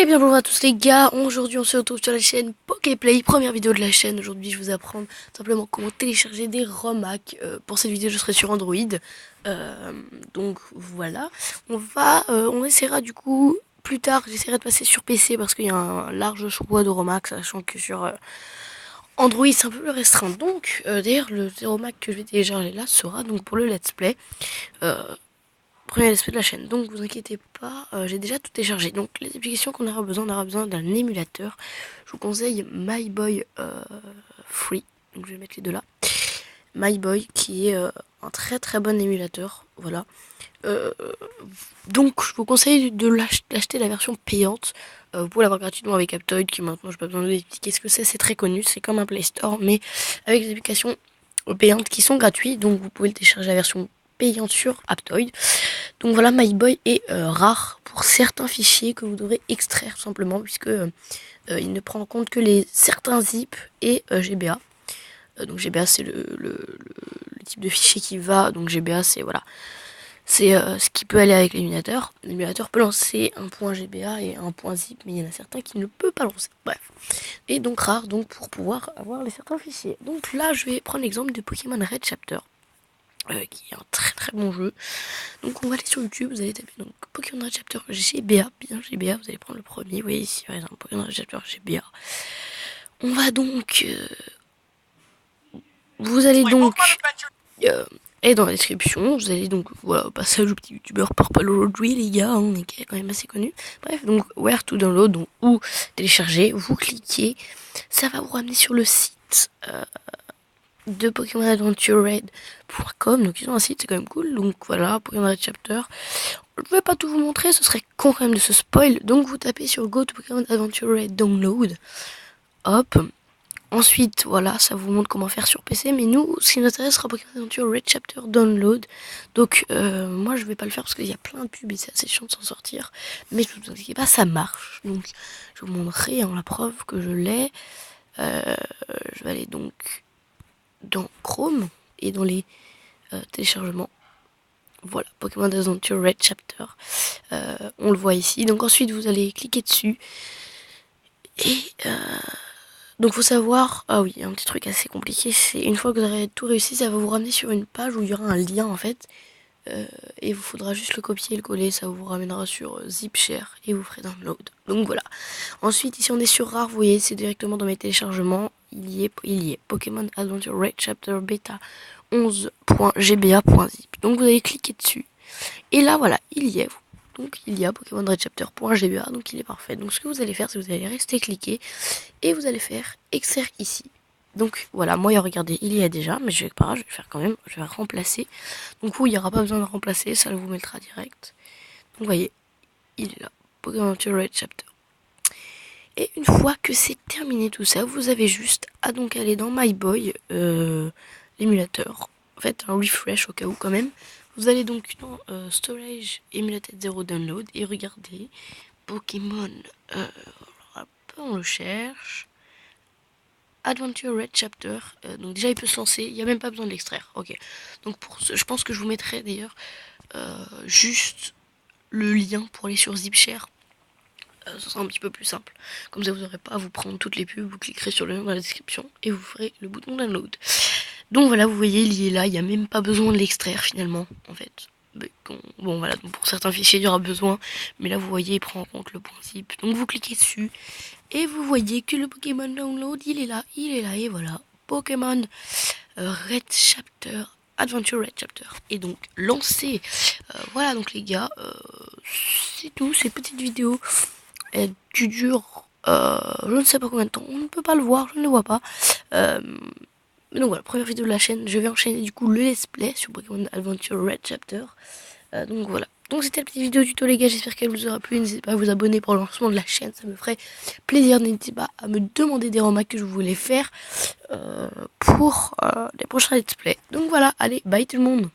Et bien bonjour à tous les gars, aujourd'hui on se retrouve sur la chaîne Poképlay, première vidéo de la chaîne. Aujourd'hui je vais vous apprendre simplement comment télécharger des ROM hacks. Pour cette vidéo je serai sur Android. Donc voilà, on essaiera du coup plus tard, j'essaierai de passer sur PC parce qu'il y a un large choix de ROM hacks, sachant que sur Android c'est un peu plus restreint. Donc d'ailleurs le ROM hack que je vais télécharger là sera donc pour le let's play. Premier aspect de la chaîne, donc vous inquiétez pas, j'ai déjà tout téléchargé. Donc les applications qu'on aura besoin d'un émulateur. Je vous conseille MyBoy Free, donc je vais mettre les deux là. MyBoy qui est un très bon émulateur, voilà. Donc je vous conseille de l'acheter la version payante. Vous pouvez l'avoir gratuitement avec Aptoide, qui maintenant je n'ai pas besoin de vous expliquer ce que c'est très connu, c'est comme un Play Store, mais avec des applications payantes qui sont gratuites, donc vous pouvez le télécharger la version payante sur Aptoide. Donc voilà, MyBoy est rare pour certains fichiers que vous devrez extraire tout simplement, puisque il ne prend en compte que certains zip et GBA. Donc GBA c'est le type de fichier qui va, donc GBA c'est voilà, c'est ce qui peut aller avec l'émulateur. L'émulateur peut lancer un point GBA et un point zip, mais il y en a certains qui ne peut pas lancer. Bref, et donc rare donc pour pouvoir avoir certains fichiers. Donc là je vais prendre l'exemple de Pokémon Red Chapter. Qui est un très bon jeu. Donc on va aller sur YouTube, vous allez taper donc Pokémon Red Chapter GBA, bien GBA, vous allez prendre le premier, vous voyez ici par exemple Pokémon Red Chapter GBA. On va donc vous allez donc et dans la description, vous allez donc voilà, passage au petit youtubeur Purple aujourd'hui les gars, on est quand même assez connu. Bref, donc where to download, donc où télécharger, vous cliquez, ça va vous ramener sur le site de PokémonAdventureRed.com. Donc ils ont un site, c'est quand même cool. Donc voilà, Pokémon Red Chapter. Je vais pas tout vous montrer, ce serait con quand même de se spoil. Donc vous tapez sur Go to Pokémon Adventure Red Download. Hop. Ensuite, voilà, ça vous montre comment faire sur PC. Mais nous, ce qui nous intéresse sera Pokémon Adventure Red Chapter Download. Donc moi je vais pas le faire parce qu'il y a plein de pubs et c'est assez chiant de s'en sortir. Mais je vous inquiétez pas, ça marche. Donc je vous montrerai la preuve que je l'ai. Je vais aller donc dans Chrome et dans les téléchargements. Voilà, Pokémon Adventure Red Chapter. On le voit ici. Donc ensuite, vous allez cliquer dessus. Et donc faut savoir... Ah oui, un petit truc assez compliqué. C'est une fois que vous aurez tout réussi, ça va vous ramener sur une page où il y aura un lien en fait. Et il vous faudra juste le copier et le coller. Ça vous ramènera sur ZipShare et vous ferez download. Donc voilà. Ensuite, ici on est sur rare. Vous voyez, c'est directement dans mes téléchargements. Il y est. Pokémon Adventure Red Chapter Beta 11.gba.zip. Donc vous allez cliquer dessus. Et là voilà, il y est. Donc il y a Pokémon Red Chapter.gba. Donc il est parfait. Donc ce que vous allez faire, c'est que vous allez rester cliquer. Et vous allez faire extraire ici. Donc voilà, moi regardez, il y a déjà, mais je vais pas, je vais faire quand même, je vais remplacer. Donc il n'y aura pas besoin de remplacer, ça le vous mettra direct. Donc vous voyez, il est là, Pokémon Adventure Red Chapter. Et une fois que c'est terminé tout ça, vous avez juste à donc aller dans MyBoy, l'émulateur. En fait, un refresh au cas où quand même. Vous allez donc dans Storage Emulated 0 Download et regardez Pokémon. On le cherche. Adventure Red Chapter. Donc déjà il peut se lancer, il n'y a même pas besoin de l'extraire. Ok. Donc pour ce, je pense que je vous mettrai d'ailleurs juste le lien pour aller sur ZipShare. Ce sera un petit peu plus simple. Comme ça vous n'aurez pas à vous prendre toutes les pubs, vous cliquerez sur le lien dans la description et vous ferez le bouton download. Donc voilà, vous voyez, il est là, il n'y a même pas besoin de l'extraire finalement, en fait. Bon voilà, donc pour certains fichiers il y aura besoin, mais là vous voyez, il prend en compte le point zip. Donc vous cliquez dessus et vous voyez que le Pokémon Download, il est là, et voilà, Pokémon Red Chapter, Adventure Red Chapter. Et donc lancé. Voilà donc les gars, c'est tout, ces petites vidéos. Qui dure je ne sais pas combien de temps, on ne peut pas le voir, je ne le vois pas. Mais donc voilà, première vidéo de la chaîne, je vais enchaîner du coup le let's play sur Pokémon Adventure Red Chapter. Donc voilà, donc c'était la petite vidéo tuto les gars, j'espère qu'elle vous aura plu, n'hésitez pas à vous abonner pour le lancement de la chaîne, ça me ferait plaisir, n'hésitez pas à me demander des remarques que je voulais faire pour les prochains let's play. Donc voilà, allez, bye tout le monde.